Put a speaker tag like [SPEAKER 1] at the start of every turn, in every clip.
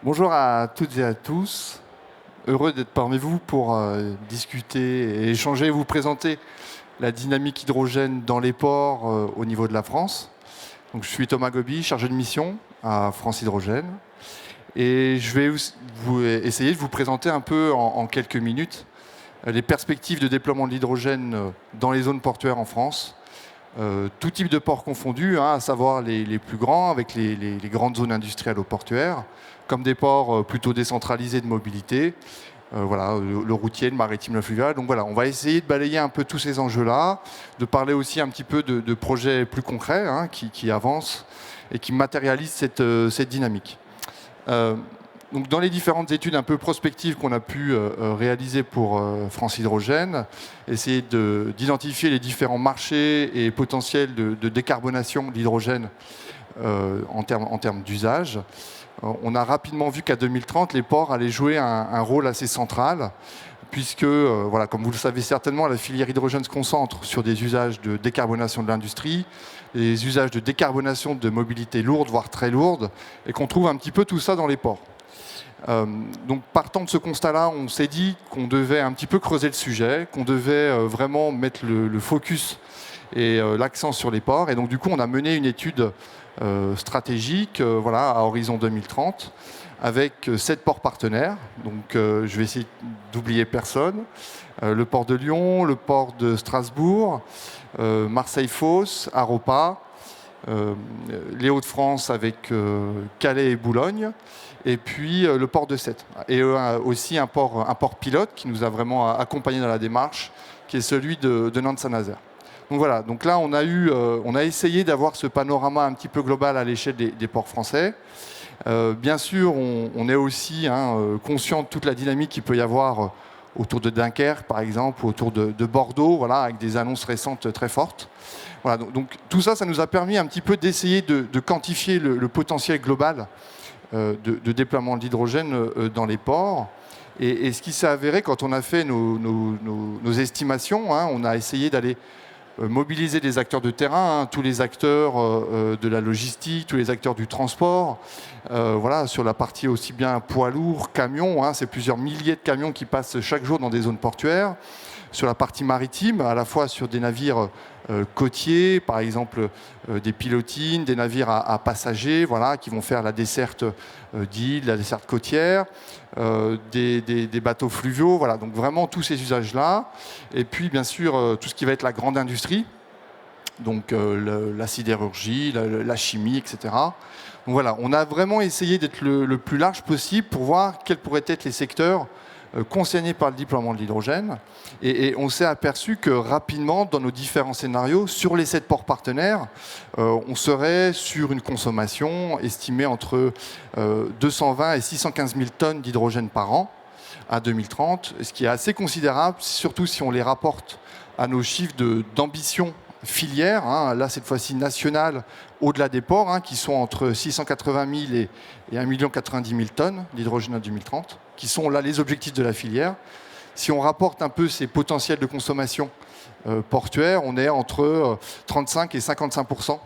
[SPEAKER 1] Bonjour à toutes et à tous. Heureux d'être parmi vous pour discuter et échanger, vous présenter la dynamique hydrogène dans les ports au niveau de la France. Donc, je suis Thomas Gobi, chargé de mission à France Hydrogène. Et je vais essayer de vous présenter un peu en quelques minutes les perspectives de déploiement de l'hydrogène dans les zones portuaires en France. Tout type de ports confondus, à savoir les plus grands avec les grandes zones industrielles aux portuaires, comme des ports plutôt décentralisés de mobilité, le routier, le maritime, le fluvial. Donc voilà, on va essayer de balayer un peu tous ces enjeux-là, de parler aussi un petit peu de projets plus concrets qui avancent et qui matérialisent cette dynamique. Donc dans les différentes études un peu prospectives qu'on a pu réaliser pour France Hydrogène, essayer d'identifier les différents marchés et potentiels de décarbonation de l'hydrogène en termes d'usage. On a rapidement vu qu'à 2030, les ports allaient jouer un rôle assez central, puisque, comme vous le savez certainement, la filière hydrogène se concentre sur des usages de décarbonation de l'industrie, des usages de décarbonation de mobilité lourde, voire très lourde, et qu'on trouve un petit peu tout ça dans les ports. Donc partant de ce constat-là, on s'est dit qu'on devait un petit peu creuser le sujet, qu'on devait vraiment mettre le focus et l'accent sur les ports. Et donc du coup, on a mené une étude stratégique à horizon 2030 avec 7 ports partenaires. Donc je vais essayer d'oublier personne. Le port de Lyon, le port de Strasbourg, Marseille-Fos, Aropa, les Hauts-de-France avec Calais et Boulogne, et puis le port de Sète. Et aussi un port pilote qui nous a vraiment accompagnés dans la démarche, qui est celui de Nantes-Saint-Nazaire. Donc voilà, donc là on a essayé d'avoir ce panorama un petit peu global à l'échelle des ports français. Bien sûr, on est aussi conscient de toute la dynamique qu'il peut y avoir autour de Dunkerque, par exemple, ou autour de Bordeaux, avec des annonces récentes très fortes. Voilà, donc tout ça, ça nous a permis un petit peu d'essayer de quantifier le potentiel global de déploiement de l'hydrogène dans les ports. Et ce qui s'est avéré quand on a fait nos estimations, on a essayé d'aller mobiliser les acteurs de terrain, tous les acteurs de la logistique, tous les acteurs du transport, sur la partie aussi bien poids lourds, camions, c'est plusieurs milliers de camions qui passent chaque jour dans des zones portuaires, sur la partie maritime, à la fois sur des navires côtiers, par exemple des pilotines, des navires à passagers, qui vont faire la desserte d'îles, la desserte côtière, des bateaux fluviaux, donc vraiment tous ces usages-là. Et puis bien sûr tout ce qui va être la grande industrie, donc la sidérurgie, la chimie, etc. Donc voilà, on a vraiment essayé d'être le plus large possible pour voir quels pourraient être les secteurs concernés par le déploiement de l'hydrogène. Et on s'est aperçu que rapidement, dans nos différents scénarios, sur les 7 ports partenaires, on serait sur une consommation estimée entre 220 et 615 000 tonnes d'hydrogène par an à 2030, ce qui est assez considérable, surtout si on les rapporte à nos chiffres d'ambition filière, là cette fois-ci nationale, au-delà des ports, qui sont entre 680 000 et 1 090 000 tonnes d'hydrogène en 2030, qui sont là les objectifs de la filière. Si on rapporte un peu ces potentiels de consommation portuaire, on est entre 35 et 55% de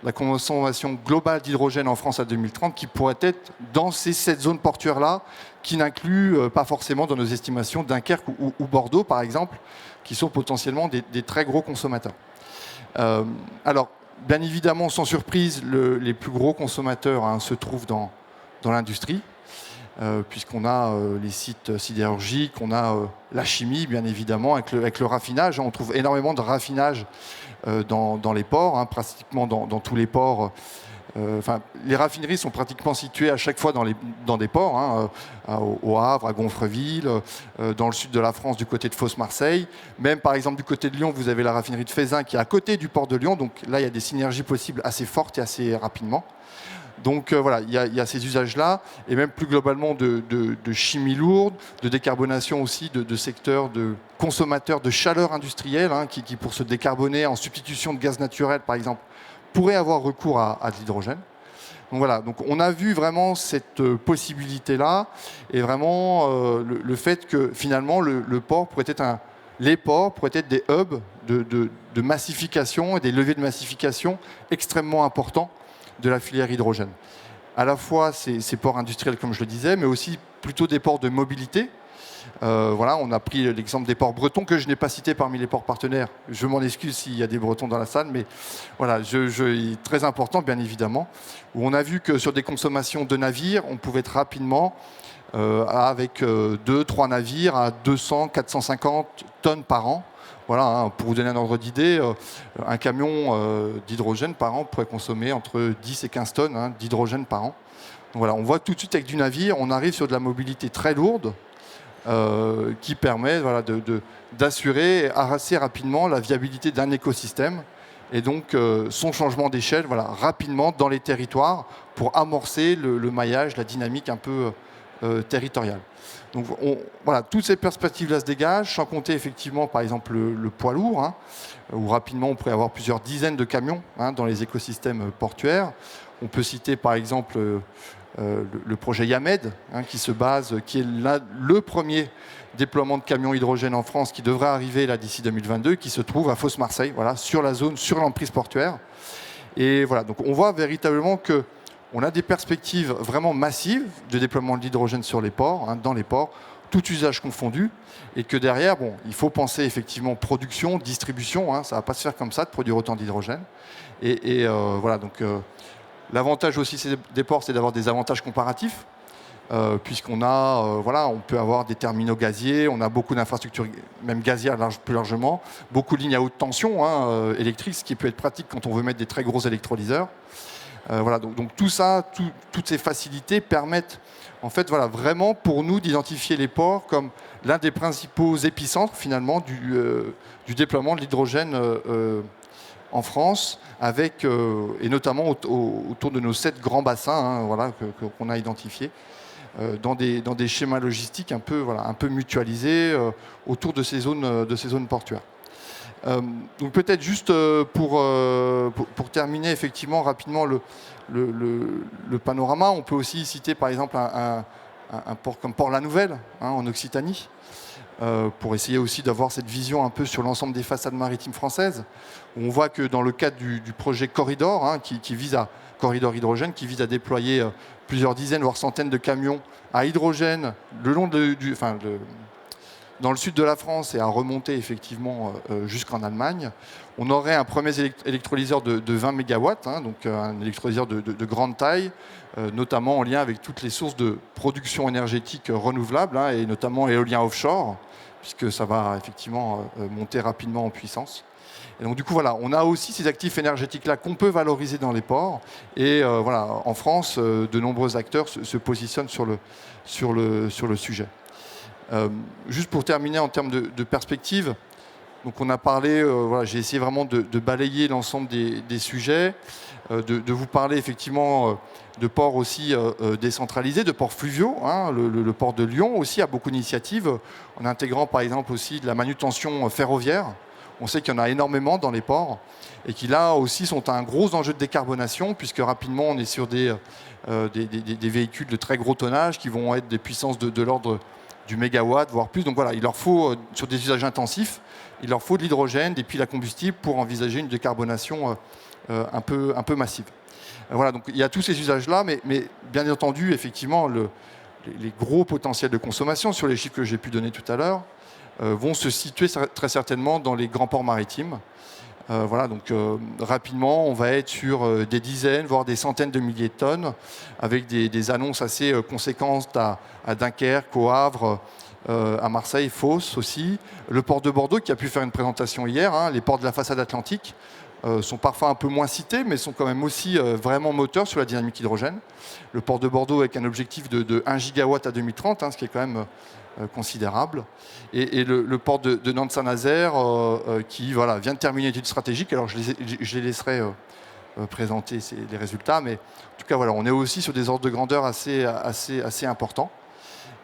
[SPEAKER 1] la consommation globale d'hydrogène en France à 2030, qui pourrait être dans ces 7 zones portuaires-là, qui n'incluent pas forcément dans nos estimations Dunkerque ou Bordeaux, par exemple, qui sont potentiellement des très gros consommateurs. Alors, bien évidemment, sans surprise, les plus gros consommateurs se trouvent dans l'industrie, puisqu'on a les sites sidérurgiques, on a la chimie, bien évidemment, avec le raffinage. On trouve énormément de raffinage dans les ports, pratiquement dans tous les ports. Les raffineries sont pratiquement situées à chaque fois dans des ports, au Havre, à Gonfreville, dans le sud de la France, du côté de Fos-Marseille. Même par exemple du côté de Lyon, vous avez la raffinerie de Feyzin qui est à côté du port de Lyon. Donc là, il y a des synergies possibles assez fortes et assez rapidement. Donc il y a ces usages-là, et même plus globalement de chimie lourde, de décarbonation aussi de secteurs de consommateurs de chaleur industrielle, qui pour se décarboner en substitution de gaz naturel, par exemple, pourraient avoir recours à de l'hydrogène. Donc voilà, donc on a vu vraiment cette possibilité-là, et vraiment le fait que finalement les ports pourraient être des hubs de massification et des leviers de massification extrêmement importants de la filière hydrogène. à la fois ces ports industriels, comme je le disais, mais aussi plutôt des ports de mobilité. Voilà, on a pris l'exemple des ports bretons que je n'ai pas cité parmi les ports partenaires. Je m'en excuse s'il y a des bretons dans la salle, mais voilà, très important bien évidemment, où on a vu que sur des consommations de navires, on pouvait être rapidement avec 2-3 navires à 200-450 tonnes par an. Voilà, hein, pour vous donner un ordre d'idée, un camion d'hydrogène par an pourrait consommer entre 10 et 15 tonnes d'hydrogène par an. Donc voilà, on voit tout de suite avec du navire, on arrive sur de la mobilité très lourde, qui permet d'assurer assez rapidement la viabilité d'un écosystème et donc son changement d'échelle rapidement dans les territoires pour amorcer le maillage, la dynamique un peu territoriale. Donc toutes ces perspectives-là se dégagent, sans compter effectivement par exemple le poids lourd, où rapidement on pourrait avoir plusieurs dizaines de camions dans les écosystèmes portuaires. On peut citer par exemple le projet Yamed, qui est le premier déploiement de camions hydrogène en France, qui devrait arriver là d'ici 2022, qui se trouve à Fos-Marseille, sur la zone, sur l'emprise portuaire. Et voilà, donc on voit véritablement qu'on a des perspectives vraiment massives de déploiement de l'hydrogène sur les ports, dans les ports, tout usage confondu, et que derrière, il faut penser effectivement production, distribution, ça ne va pas se faire comme ça de produire autant d'hydrogène. Et voilà, donc l'avantage aussi des ports, c'est d'avoir des avantages comparatifs, puisqu'on a, on peut avoir des terminaux gaziers, on a beaucoup d'infrastructures, même gazières plus largement, beaucoup de lignes à haute tension électriques, ce qui peut être pratique quand on veut mettre des très gros électrolyseurs. Donc tout ça, toutes ces facilités permettent en fait, vraiment pour nous d'identifier les ports comme l'un des principaux épicentres finalement du déploiement de l'hydrogène en France, et notamment autour de nos 7 grands bassins qu'on a identifiés, dans des schémas logistiques un peu mutualisés autour de ces zones portuaires. Donc peut-être juste pour terminer effectivement rapidement le panorama, on peut aussi citer par exemple un port comme Port-la-Nouvelle en Occitanie, pour essayer aussi d'avoir cette vision un peu sur l'ensemble des façades maritimes françaises. On voit que dans le cadre du projet Corridor, Corridor hydrogène, qui vise à déployer plusieurs dizaines voire centaines de camions à hydrogène le long dans le sud de la France et à remonter effectivement jusqu'en Allemagne, on aurait un premier électrolyseur de 20 MW, donc un électrolyseur de grande taille, notamment en lien avec toutes les sources de production énergétique renouvelables, et notamment éolien offshore, puisque ça va effectivement monter rapidement en puissance. Et donc du coup, on a aussi ces actifs énergétiques-là qu'on peut valoriser dans les ports. Et en France, de nombreux acteurs se positionnent sur le sujet. Juste pour terminer en termes de perspective, donc on a parlé, j'ai essayé vraiment de balayer l'ensemble des sujets, de vous parler effectivement de ports aussi décentralisés, de ports fluviaux. Le port de Lyon aussi a beaucoup d'initiatives, en intégrant par exemple aussi de la manutention ferroviaire. On sait qu'il y en a énormément dans les ports et qui là aussi sont un gros enjeu de décarbonation, puisque rapidement on est sur des véhicules de très gros tonnage qui vont être des puissances de l'ordre du mégawatt, voire plus. Donc il leur faut, sur des usages intensifs, il leur faut de l'hydrogène, des piles à combustible pour envisager une décarbonation un peu massive. Donc il y a tous ces usages-là, mais bien entendu, effectivement, les gros potentiels de consommation, sur les chiffres que j'ai pu donner tout à l'heure, vont se situer très certainement dans les grands ports maritimes. Rapidement, on va être sur des dizaines, voire des centaines de milliers de tonnes, avec des annonces assez conséquentes à Dunkerque, au Havre, à Marseille, Fos aussi. Le port de Bordeaux, qui a pu faire une présentation hier, les ports de la façade atlantique sont parfois un peu moins cités, mais sont quand même aussi vraiment moteurs sur la dynamique hydrogène. Le port de Bordeaux avec un objectif de 1 gigawatt à 2030, ce qui est quand même considérable. Et le port de Nantes-Saint-Nazaire qui vient de terminer une étude stratégique. Alors je les laisserai présenter les résultats, mais en tout cas on est aussi sur des ordres de grandeur assez importants.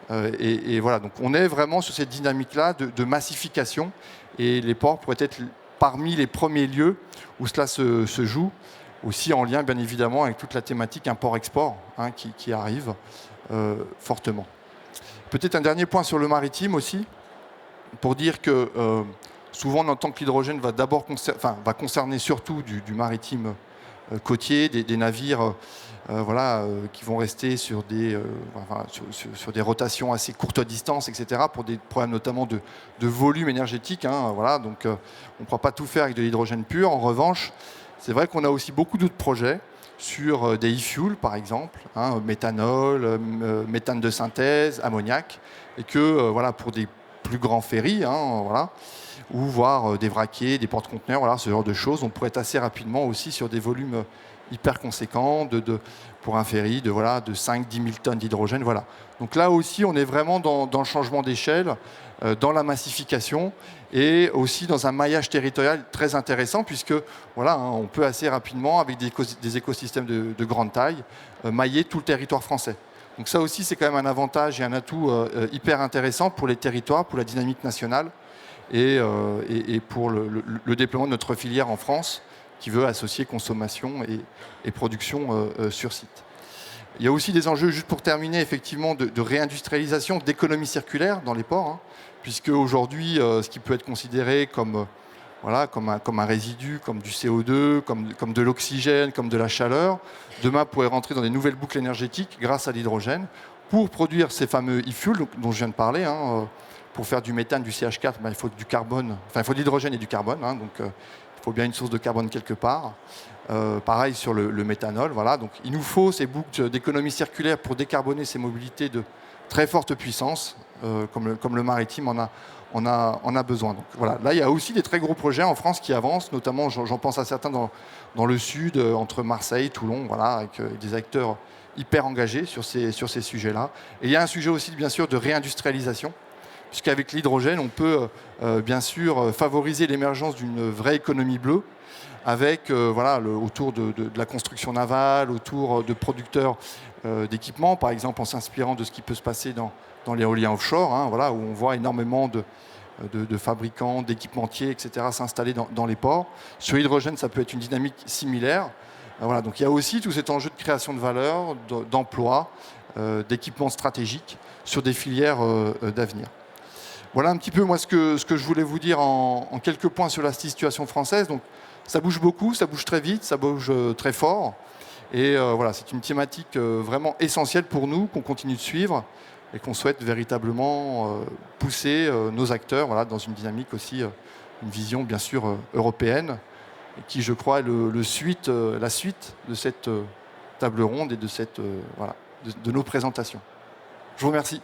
[SPEAKER 1] Donc on est vraiment sur cette dynamique-là de massification, et les ports pourraient être parmi les premiers lieux où cela se joue, aussi en lien bien évidemment avec toute la thématique import-export qui arrive fortement. Peut-être un dernier point sur le maritime aussi, pour dire que souvent on entend que l'hydrogène va concerner surtout du maritime côtier, des navires qui vont rester sur des, sur des rotations assez courtes distances, etc., pour des problèmes notamment de volume énergétique. Donc, on ne pourra pas tout faire avec de l'hydrogène pur. En revanche, c'est vrai qu'on a aussi beaucoup d'autres projets sur des e-fuels, par exemple, méthanol, méthane de synthèse, ammoniac, et que pour des plus grands ferries, ou voire des vraquiers, des porte-conteneurs, ce genre de choses, on pourrait être assez rapidement aussi sur des volumes hyper conséquents pour un ferry de 5-10 000 tonnes d'hydrogène. Donc là aussi, on est vraiment dans le changement d'échelle, dans la massification et aussi dans un maillage territorial très intéressant puisque on peut assez rapidement, avec des écosystèmes de grande taille, mailler tout le territoire français. Donc ça aussi, c'est quand même un avantage et un atout hyper intéressant pour les territoires, pour la dynamique nationale et pour le déploiement de notre filière en France, qui veut associer consommation et production sur site. Il y a aussi des enjeux, juste pour terminer, effectivement, de réindustrialisation, d'économie circulaire dans les ports, puisque aujourd'hui, ce qui peut être considéré comme un résidu, comme du CO2, comme de l'oxygène, comme de la chaleur, demain pourrait rentrer dans des nouvelles boucles énergétiques grâce à l'hydrogène, pour produire ces fameux e-fuels dont je viens de parler. Pour faire du méthane, du CH4, il faut du carbone, il faut de l'hydrogène et du carbone, donc il faut bien une source de carbone quelque part. Pareil sur le méthanol. Donc il nous faut ces boucles d'économie circulaire pour décarboner ces mobilités de très forte puissance, comme le maritime en a besoin. Donc, là, il y a aussi des très gros projets en France qui avancent, notamment, j'en pense à certains dans le sud, entre Marseille, Toulon, avec des acteurs hyper engagés sur ces sujets-là. Et il y a un sujet aussi, bien sûr, de réindustrialisation, puisqu'avec l'hydrogène, on peut bien sûr favoriser l'émergence d'une vraie économie bleue, avec autour de la construction navale, autour de producteurs d'équipements, par exemple en s'inspirant de ce qui peut se passer dans l'éolien offshore, où on voit énormément de fabricants, d'équipementiers, etc. s'installer dans les ports. Sur l'hydrogène, ça peut être une dynamique similaire. Donc il y a aussi tout cet enjeu de création de valeur, d'emploi, d'équipements stratégiques sur des filières d'avenir. Voilà un petit peu moi ce que je voulais vous dire en quelques points sur la situation française. Donc ça bouge beaucoup, ça bouge très vite, ça bouge très fort. Et c'est une thématique vraiment essentielle pour nous, qu'on continue de suivre et qu'on souhaite véritablement pousser nos acteurs dans une dynamique aussi, une vision bien sûr européenne, qui je crois est la suite de cette table ronde et de nos présentations. Je vous remercie.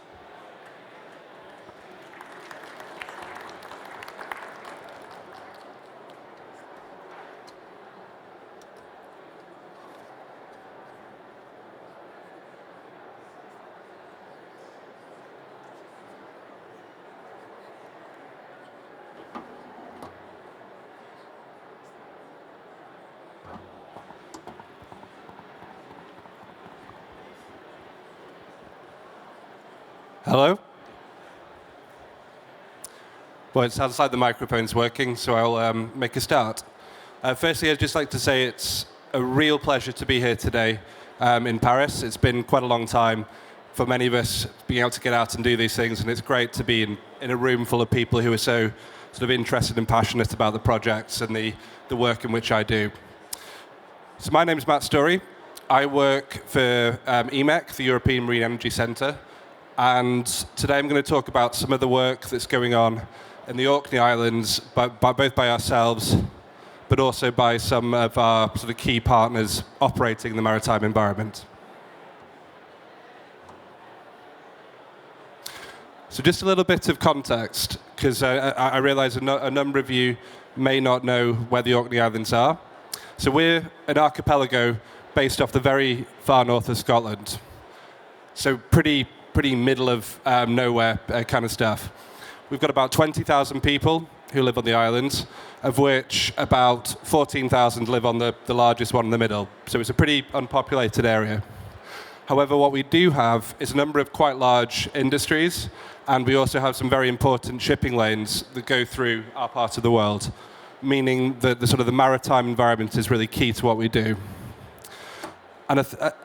[SPEAKER 2] Hello? Well, it sounds like the microphone's working, so I'll make a start. Firstly, I'd just like to say it's a real pleasure to be here today in Paris. It's been quite a long time for many of us being able to get out and do these things, and it's great to be in a room full of people who are so sort of interested and passionate about the projects and the work in which I do. So my name is Matt Story. I work for EMEC, the European Marine Energy Centre, and today I'm going to talk about some of the work that's going on in the Orkney Islands, both by ourselves, but also by some of our sort of key partners operating in the maritime environment. So just a little bit of context, because I realise a number of you may not know where the Orkney Islands are. So we're an archipelago based off the very far north of Scotland. So pretty middle of nowhere kind of stuff. We've got about 20,000 people who live on the island, of which about 14,000 live on the largest one in the middle. So it's a pretty unpopulated area. However, what we do have is a number of quite large industries, and we also have some very important shipping lanes that go through our part of the world, meaning that the maritime environment is really key to what we do.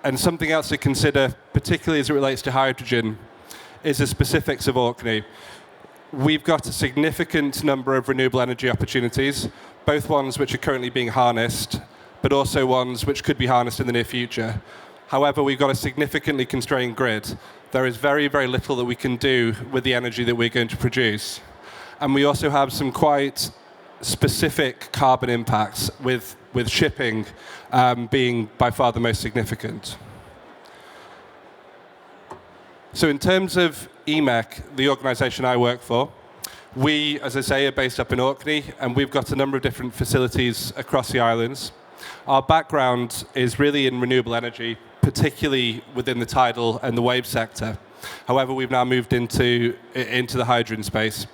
[SPEAKER 2] And something else to consider, particularly as it relates to hydrogen, is the specifics of Orkney. We've got a significant number of renewable energy opportunities, both ones which are currently being harnessed, but also ones which could be harnessed in the near future. However, we've got a significantly constrained grid. There is very, very little that we can do with the energy that we're going to produce. And we also have some quite specific carbon impacts, with shipping being by far the most significant. So in terms of EMEC, the organization I work for, we, as I say, are based up in Orkney, and we've got a number of different facilities across the islands. Our background is really in renewable energy, particularly within the tidal and the wave sector. However, we've now moved into the hydrogen space.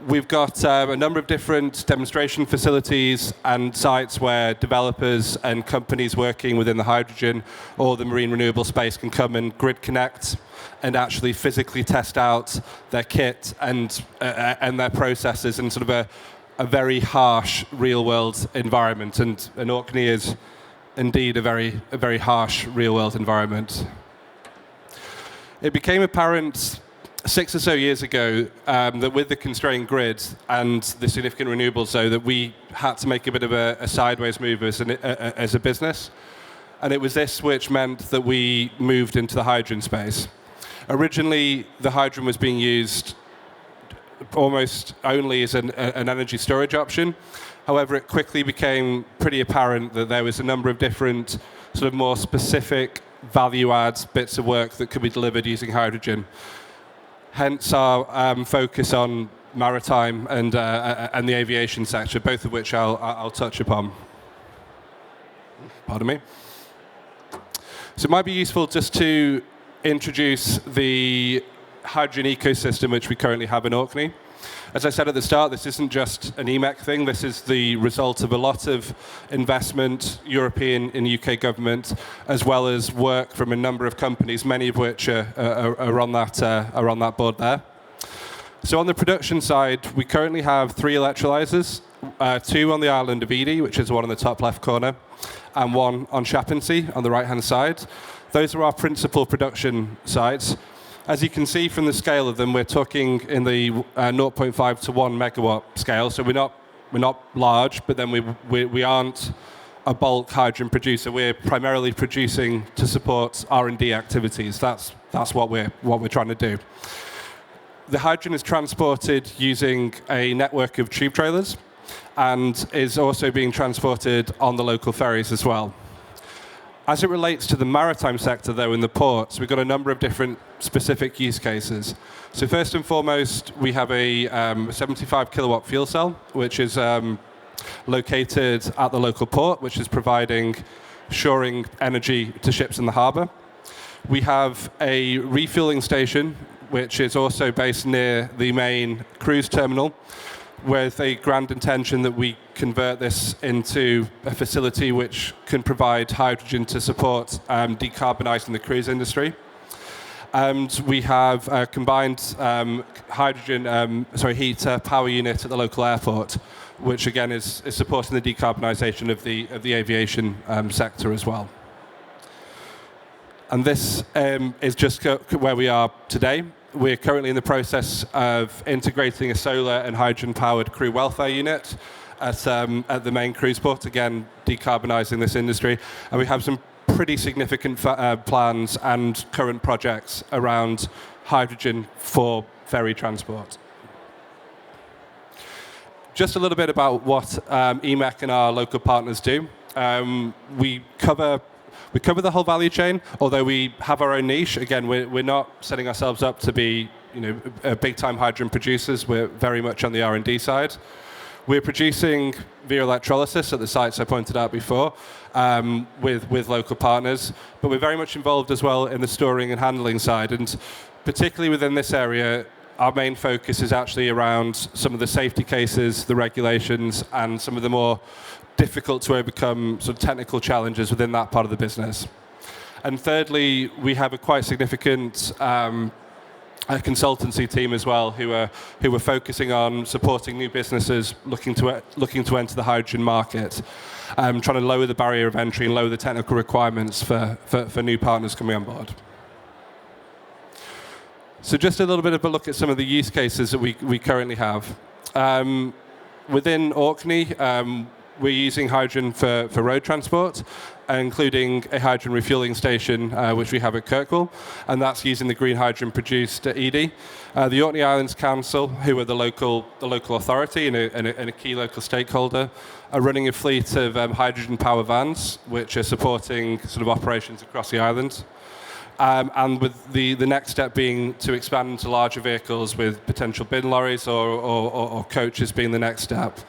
[SPEAKER 2] We've got a number of different demonstration facilities and sites where developers and companies working within the hydrogen or the marine renewable space can come and grid connect and actually physically test out their kit and their processes in sort of a very harsh real-world environment. And Orkney is indeed a very harsh real-world environment. It became apparent 6 or so years ago that with the constrained grid and the significant renewables, though, that we had to make a bit of a sideways move as a business. And it was this which meant that we moved into the hydrogen space. Originally, the hydrogen was being used almost only as an energy storage option. However, it quickly became pretty apparent that there was a number of different sort of more specific value adds, bits of work that could be delivered using hydrogen. Hence our focus on maritime and the aviation sector, both of which I'll touch upon. Pardon me. So it might be useful just to introduce the hydrogen ecosystem which we currently have in Orkney. As I said at the start, this isn't just an EMEC thing. This is the result of a lot of investment, European and UK government, as well as work from a number of companies, many of which are on that board there. So on the production side, we currently have 3 electrolyzers, 2 on the island of Edy, which is the one in the top left corner, and 1 on Shappensea on the right-hand side. Those are our principal production sites. As you can see from the scale of them, we're talking in the 0.5 to 1 megawatt scale. So we're not large, but then we aren't a bulk hydrogen producer. We're primarily producing to support R&D activities. That's what we're trying to do. The hydrogen is transported using a network of tube trailers and is also being transported on the local ferries as well. As it relates to the maritime sector, though, in the ports, we've got a number of different specific use cases. So first and foremost, we have a 75 kilowatt fuel cell, which is located at the local port, which is providing shoring energy to ships in the harbour. We have a refueling station, which is also based near the main cruise terminal, with a grand intention that we convert this into a facility which can provide hydrogen to support decarbonising the cruise industry. And we have a combined heat power unit at the local airport, which again is supporting the decarbonisation of the aviation sector as well. And this is just where we are today. We're currently in the process of integrating a solar and hydrogen-powered crew welfare unit at the main cruise port, again, decarbonising this industry. And we have some pretty significant plans and current projects around hydrogen for ferry transport. Just a little bit about what EMEC and our local partners do. We cover the whole value chain, although we have our own niche. Again, we're not setting ourselves up to be, big-time hydrogen producers. We're very much on the R&D side. We're producing via electrolysis at the sites I pointed out before with local partners, but we're very much involved as well in the storing and handling side. And particularly within this area, our main focus is actually around some of the safety cases, the regulations, and some of the more difficult to overcome sort of technical challenges within that part of the business. And thirdly, we have a quite significant a consultancy team as well who are focusing on supporting new businesses looking to enter the hydrogen market, trying to lower the barrier of entry and lower the technical requirements for new partners coming on board. So just a little bit of a look at some of the use cases that we currently have. Within Orkney, we're using hydrogen for road transport, including a hydrogen refueling station, which we have at Kirkwall, and that's using the green hydrogen produced at Edy. The Orkney Islands Council, who are the local authority and a key local stakeholder, are running a fleet of hydrogen power vans, which are supporting sort of operations across the island. And with the next step being to expand into larger vehicles with potential bin lorries or coaches being the next step.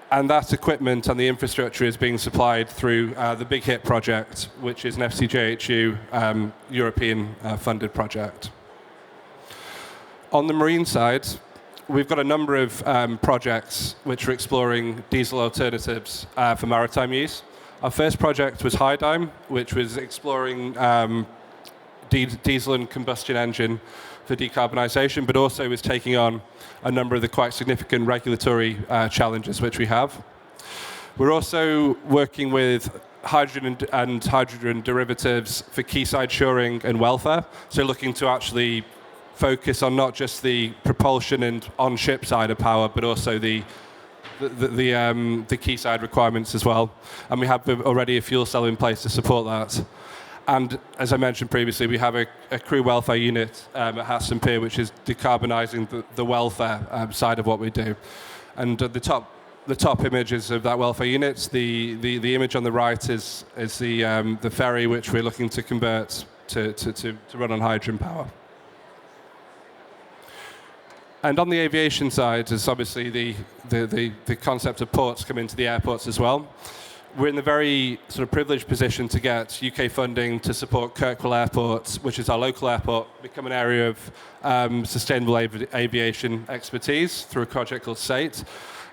[SPEAKER 2] And that equipment and the infrastructure is being supplied through the Big Hit project, which is an FCJHU European funded project. On the marine side, we've got a number of projects which are exploring diesel alternatives for maritime use. Our first project was Hyvolution, which was exploring diesel and combustion engine for decarbonisation, but also was taking on a number of the quite significant regulatory challenges which we have. We're also working with hydrogen and hydrogen derivatives for quayside shoring and welfare, so looking to actually focus on not just the propulsion and on-ship side of power, but also the quayside requirements as well. And we have already a fuel cell in place to support that. And as I mentioned previously, we have a crew welfare unit at Hatton Pier, which is decarbonising the welfare side of what we do. And the top images of that welfare unit, the image on the right is the ferry, which we're looking to convert to run on hydrogen power. And on the aviation side is obviously the concept of ports come into the airports as well. We're in the very sort of privileged position to get UK funding to support Kirkwall Airport, which is our local airport, become an area of sustainable aviation expertise through a project called SATE.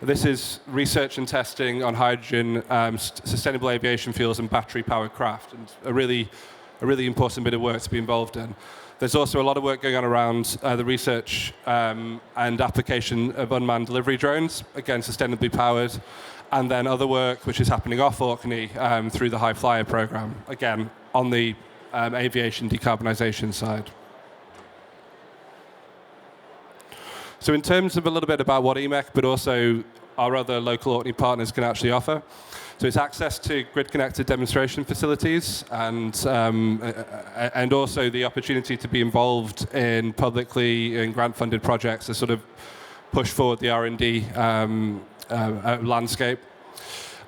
[SPEAKER 2] This is research and testing on hydrogen, sustainable aviation fuels and battery-powered craft, and a really important bit of work to be involved in. There's also a lot of work going on around the research and application of unmanned delivery drones, again, sustainably powered, and then other work which is happening off Orkney through the High Flyer program, again, on the aviation decarbonisation side. So in terms of a little bit about what EMEC, but also our other local Orkney partners can actually offer, so it's access to grid-connected demonstration facilities and also the opportunity to be involved in publicly and grant-funded projects to sort of push forward the R&D landscape.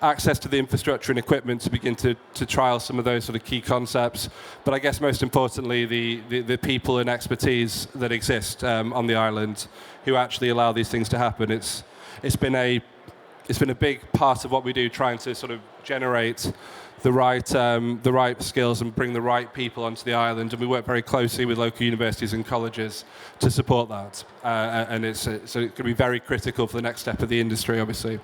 [SPEAKER 2] Access to the infrastructure and equipment to begin to trial some of those sort of key concepts. But I guess most importantly, the people and expertise that exist on the island who actually allow these things to happen. It's been a big part of what we do, trying to sort of generate the right skills and bring the right people onto the island. And we work very closely with local universities and colleges to support that. And so it can be very critical for the next step of the industry, obviously.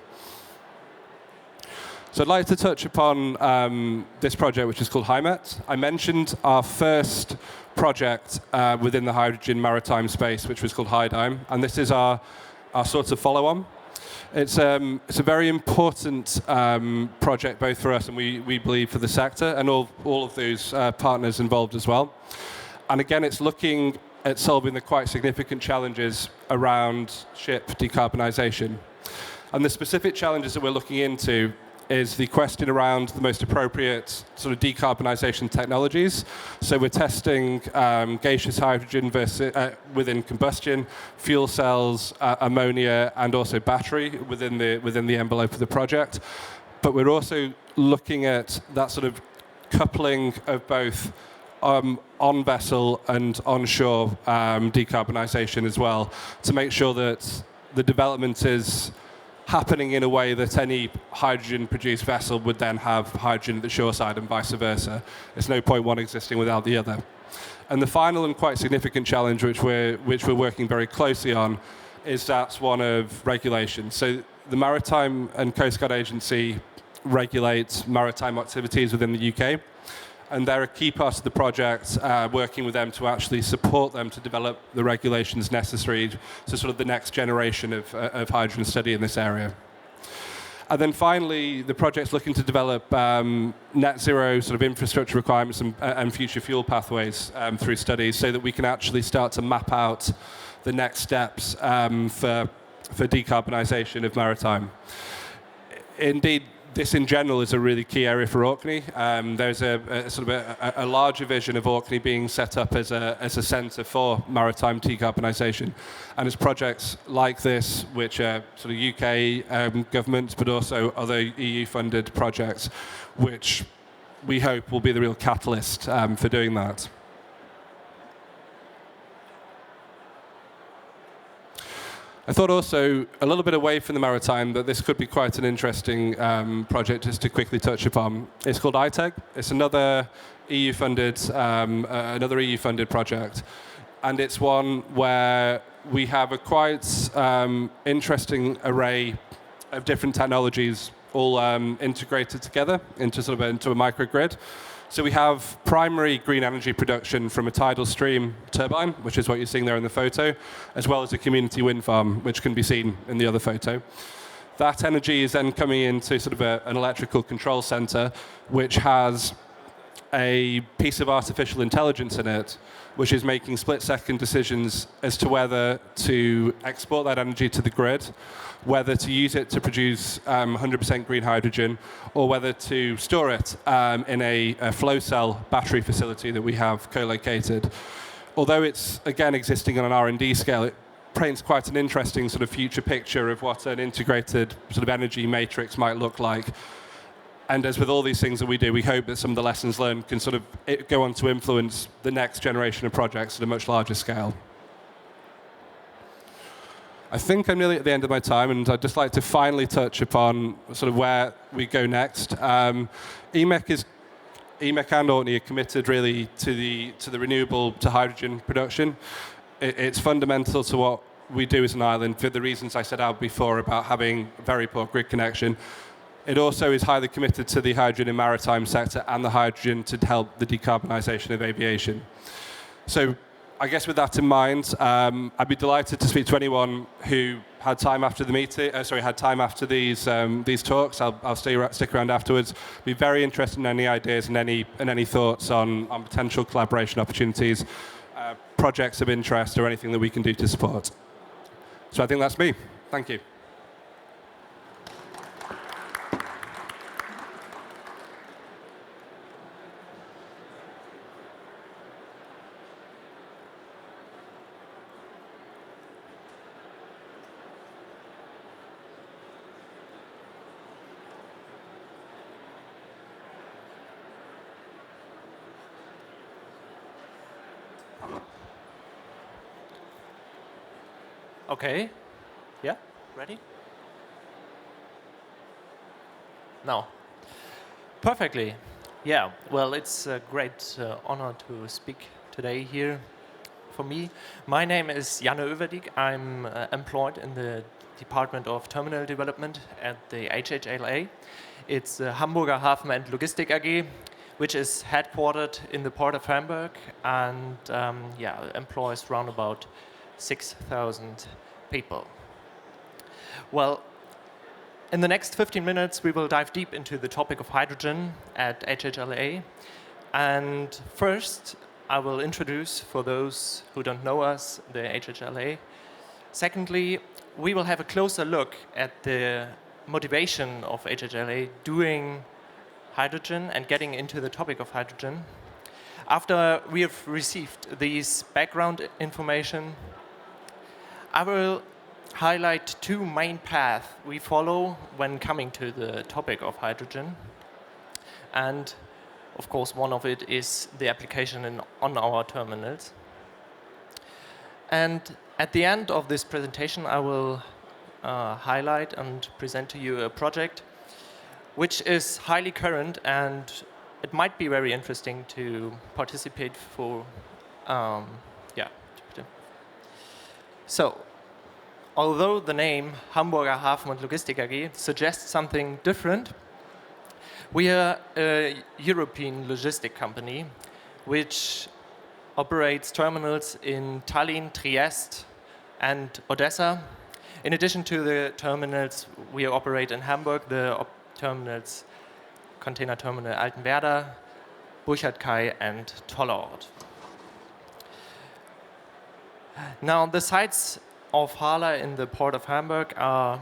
[SPEAKER 2] So I'd like to touch upon this project, which is called HyMet. I mentioned our first project within the hydrogen maritime space, which was called Hyvolution, and this is our sort of follow-on. It's a very important project, both for us and we believe for the sector, and all of those partners involved as well. And again, it's looking at solving the quite significant challenges around ship decarbonisation. And the specific challenges that we're looking into is the question around the most appropriate sort of decarbonisation technologies. So we're testing gaseous hydrogen within combustion, fuel cells, ammonia, and also battery within the envelope of the project. But we're also looking at that sort of coupling of both on vessel and onshore decarbonisation as well, to make sure that the development is happening in a way that any hydrogen-produced vessel would then have hydrogen at the shoreside and vice versa. There's no point one existing without the other. And the final and quite significant challenge, which we're working very closely on, is that's one of regulation. So the Maritime and Coast Guard Agency regulates maritime activities within the UK, and they're a key part of the project, working with them to actually support them to develop the regulations necessary to sort of the next generation of hydrogen study in this area. And then finally, the project's looking to develop net zero sort of infrastructure requirements and future fuel pathways through studies, so that we can actually start to map out the next steps for decarbonisation of maritime. Indeed, this in general is a really key area for Orkney. There's a sort of a larger vision of Orkney being set up as a centre for maritime decarbonisation. And as projects like this, which are sort of UK government, but also other EU-funded projects, which we hope will be the real catalyst for doing that. I thought also, a little bit away from the maritime, that this could be quite an interesting project just to quickly touch upon. It's called ITEG. It's another EU-funded project. And it's one where we have a quite interesting array of different technologies all integrated together into a microgrid. So we have primary green energy production from a tidal stream turbine, which is what you're seeing there in the photo, as well as a community wind farm, which can be seen in the other photo. That energy is then coming into sort of an electrical control center, which has a piece of artificial intelligence in it, which is making split-second decisions as to whether to export that energy to the grid, whether to use it to produce 100% green hydrogen, or whether to store it in a flow cell battery facility that we have co-located. Although it's, again, existing on an R&D scale, it paints quite an interesting sort of future picture of what an integrated sort of energy matrix might look like. And as with all these things that we do, we hope that some of the lessons learned can sort of go on to influence the next generation of projects at a much larger scale. I think I'm nearly at the end of my time, and I'd just like to finally touch upon sort of where we go next. EMEC and Orkney are committed really to the renewable to hydrogen production. It's fundamental to what we do as an island for the reasons I said out before about having very poor grid connection. It also is highly committed to the hydrogen and maritime sector and the hydrogen to help the decarbonisation of aviation. So I guess with that in mind, I'd be delighted to speak to anyone who had time after the meeting. Had time after these talks. I'll stick around afterwards. Be very interested in any ideas and any thoughts on potential collaboration opportunities, projects of interest, or anything that we can do to support. So I think that's me. Thank you.
[SPEAKER 3] Okay. Yeah? Ready? No. Perfectly. Yeah. Well, it's a great honor to speak today here for me. My name is Janne Överdiek. I'm employed in the Department of Terminal Development at the HHLA. It's Hamburger Hafen and Logistik AG, which is headquartered in the port of Hamburg and employs around about 6,000 people. Well, in the next 15 minutes, we will dive deep into the topic of hydrogen at HHLA. And first, I will introduce, for those who don't know us, the HHLA. Secondly, we will have a closer look at the motivation of HHLA doing hydrogen and getting into the topic of hydrogen. After we have received these background information, I will highlight two main paths we follow when coming to the topic of hydrogen. And of course, one of it is the application on our terminals. And at the end of this presentation, I will highlight and present to you a project which is highly current, and it might be very interesting to participate for. So, although the name Hamburger Hafen und Logistik AG suggests something different, we are a European logistic company which operates terminals in Tallinn, Trieste, and Odessa. In addition to the terminals we operate in Hamburg, the terminals, container terminal Altenwerder, Burchardkai, and Tollerort. Now, the sites of Hala in the port of Hamburg are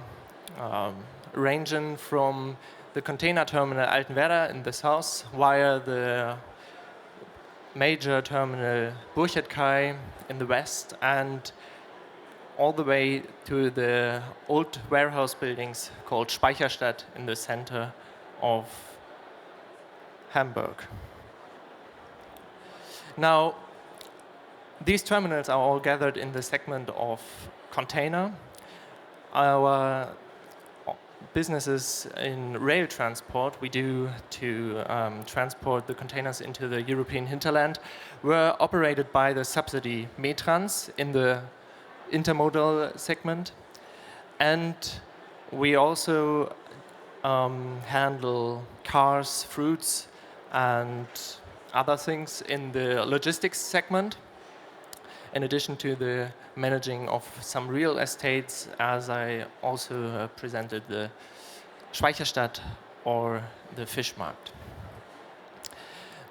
[SPEAKER 3] ranging from the container terminal Altenwerder in the south via the major terminal Burchardkai in the west and all the way to the old warehouse buildings called Speicherstadt in the center of Hamburg. Now, these terminals are all gathered in the segment of container. Our businesses in rail transport we do to transport the containers into the European hinterland were operated by the subsidy Metrans in the intermodal segment. And we also handle cars, fruits, and other things in the logistics segment, in addition to the managing of some real estates, as I also presented the Speicherstadt or the Fischmarkt.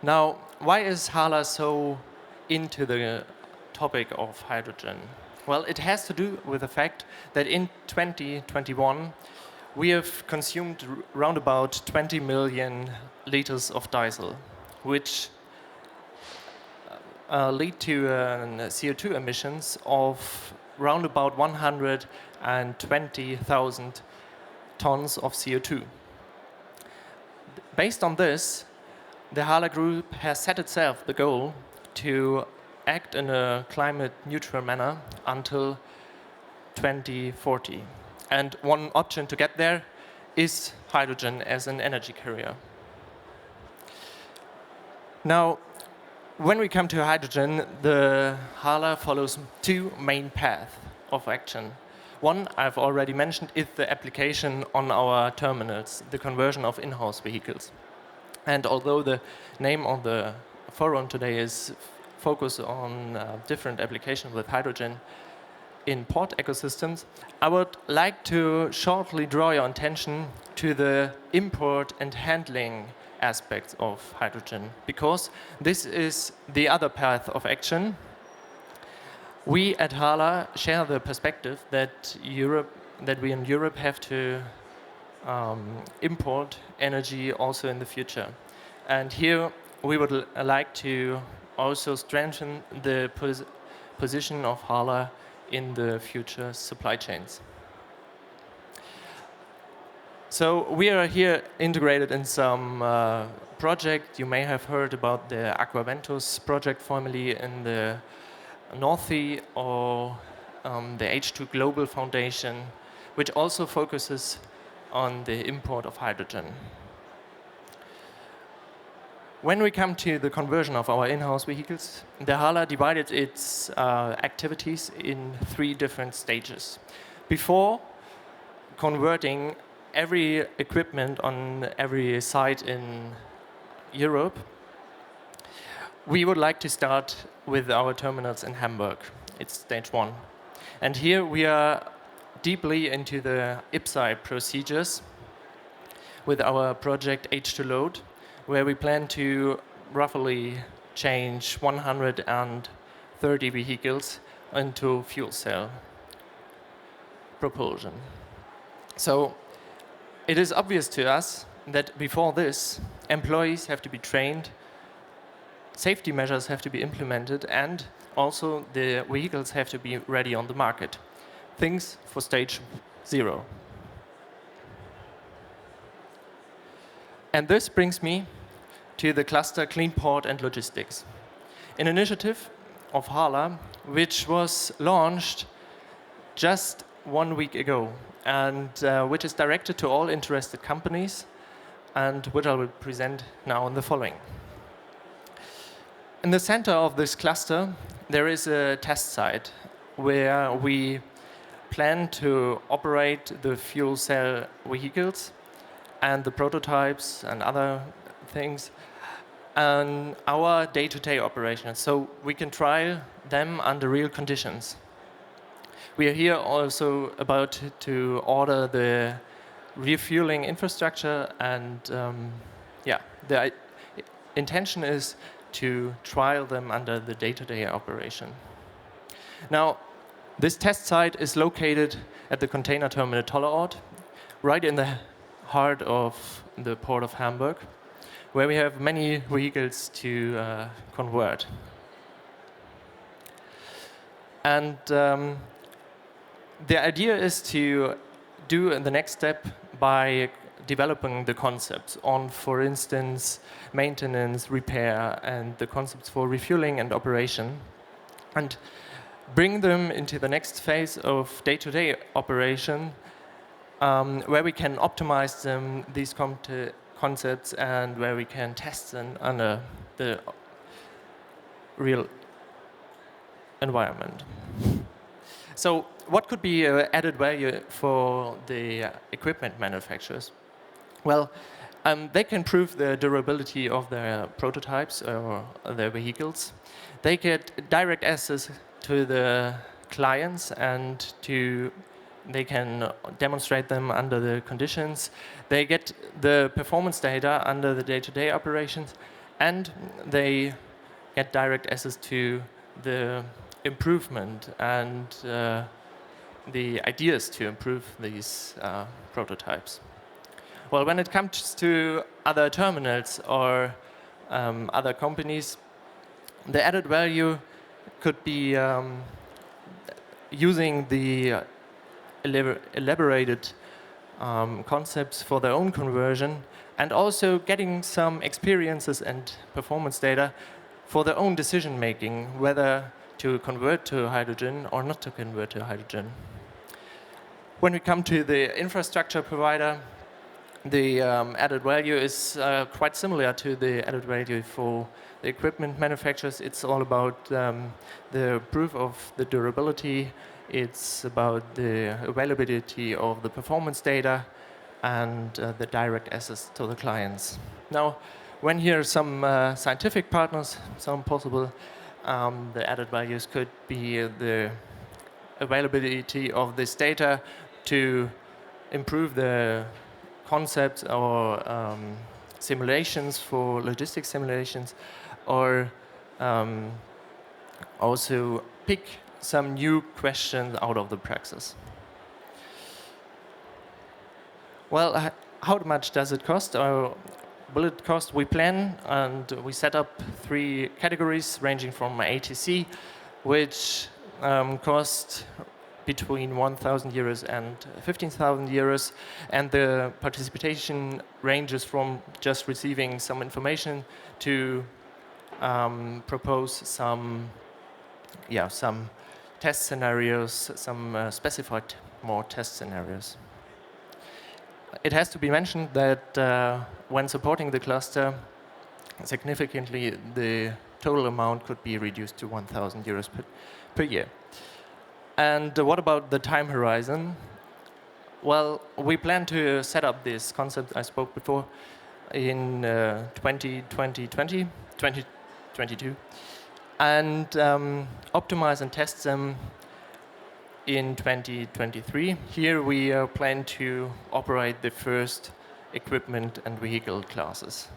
[SPEAKER 3] Now, why is HHLA so into the topic of hydrogen? Well, it has to do with the fact that in 2021, we have consumed round about 20 million liters of diesel, which lead to CO2 emissions of round about 120,000 tons of CO2. Based on this, the HHLA Group has set itself the goal to act in a climate neutral manner until 2040. And one option to get there is hydrogen as an energy carrier. Now, when we come to hydrogen, the HHLA follows two main paths of action. One, I've already mentioned, is the application on our terminals, the conversion of in-house vehicles. And although the name of the forum today is focus on different applications with hydrogen in port ecosystems, I would like to shortly draw your attention to the import and handling aspects of hydrogen, because this is the other path of action. We at HHLA share the perspective that we in Europe have to import energy also in the future. And here we would like to also strengthen the position of HHLA in the future supply chains. So we are here integrated in some project. You may have heard about the Aquaventus project, formerly in the North Sea, or the H2 Global Foundation, which also focuses on the import of hydrogen. When we come to the conversion of our in-house vehicles, the HHLA divided its activities in three different stages. Before converting every equipment on every site in Europe, we would like to start with our terminals in Hamburg. It's stage one. And here we are deeply into the IPSI procedures with our project H2 Load, where we plan to roughly change 130 vehicles into fuel cell propulsion. So it is obvious to us that before this, employees have to be trained, safety measures have to be implemented, and also the vehicles have to be ready on the market. Things for stage 0. And this brings me to the cluster Clean Port and Logistics, an initiative of HHLA which was launched just 1 week ago, and which is directed to all interested companies, and which I will present now in the following. In the center of this cluster, there is a test site where we plan to operate the fuel cell vehicles and the prototypes and other things on our day-to-day operations, so we can try them under real conditions. We are here also about to order the refueling infrastructure, and the intention is to trial them under the day-to-day operation. Now, this test site is located at the container terminal Tollerort, right in the heart of the port of Hamburg, where we have many vehicles to convert. And the idea is to do the next step by developing the concepts on, for instance, maintenance, repair, and the concepts for refueling and operation, and bring them into the next phase of day-to-day operation, where we can optimize them, these concepts, and where we can test them under the real environment. So what could be added value for the equipment manufacturers? Well, they can prove the durability of their prototypes or their vehicles. They get direct access to the clients and they can demonstrate them under the conditions. They get the performance data under the day-to-day operations, and they get direct access to the improvement and the ideas to improve these prototypes. Well, when it comes to other terminals or other companies, the added value could be using the elaborated concepts for their own conversion, and also getting some experiences and performance data for their own decision making, whether to convert to hydrogen or not to convert to hydrogen. When we come to the infrastructure provider, the added value is quite similar to the added value for the equipment manufacturers. It's all about the proof of the durability. It's about the availability of the performance data and the direct access to the clients. Now, when here some scientific partners, some possible, the added values could be the availability of this data to improve the concepts or simulations for logistics simulations, or also pick some new questions out of the praxis. Well, how much does it cost? Will it cost? We plan and we set up 3 categories ranging from A to C, which cost between 1,000 euros and 15,000 euros, and the participation ranges from just receiving some information to propose some test scenarios, some specified more test scenarios. It has to be mentioned that when supporting the cluster, significantly the total amount could be reduced to 1,000 euros per year. And what about the time horizon? Well, we plan to set up this concept I spoke before in 2022, and optimize and test them in 2023. Here we plan to operate the first equipment and vehicle classes.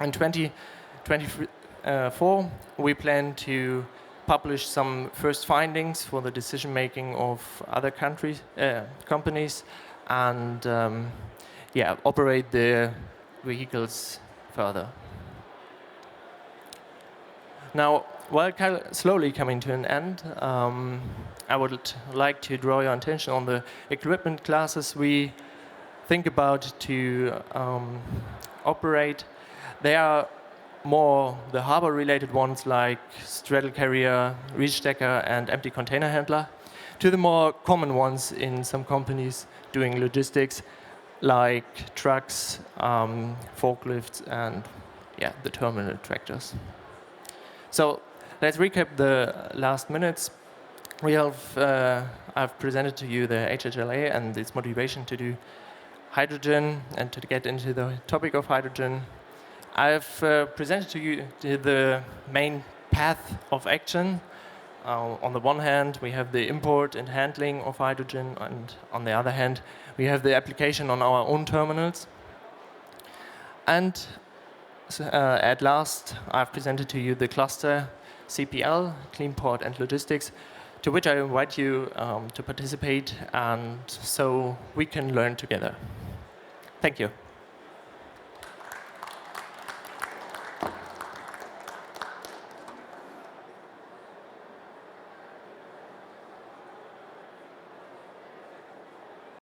[SPEAKER 3] In 2024, we plan to publish some first findings for the decision making of other companies, and operate the vehicles further. Now, while slowly coming to an end, I would like to draw your attention on the equipment classes we think about to operate. They are more the harbor-related ones like straddle carrier, reach stacker, and empty container handler, to the more common ones in some companies doing logistics like trucks, forklifts, and the terminal tractors. So let's recap the last minutes. I've presented to you the HHLA and its motivation to do hydrogen and to get into the topic of hydrogen. I've presented to you the main path of action. On the one hand, we have the import and handling of hydrogen, and on the other hand, we have the application on our own terminals. And at last, I've presented to you the cluster CPL, Clean Port and Logistics, to which I invite you to participate, and so we can learn together. Thank you.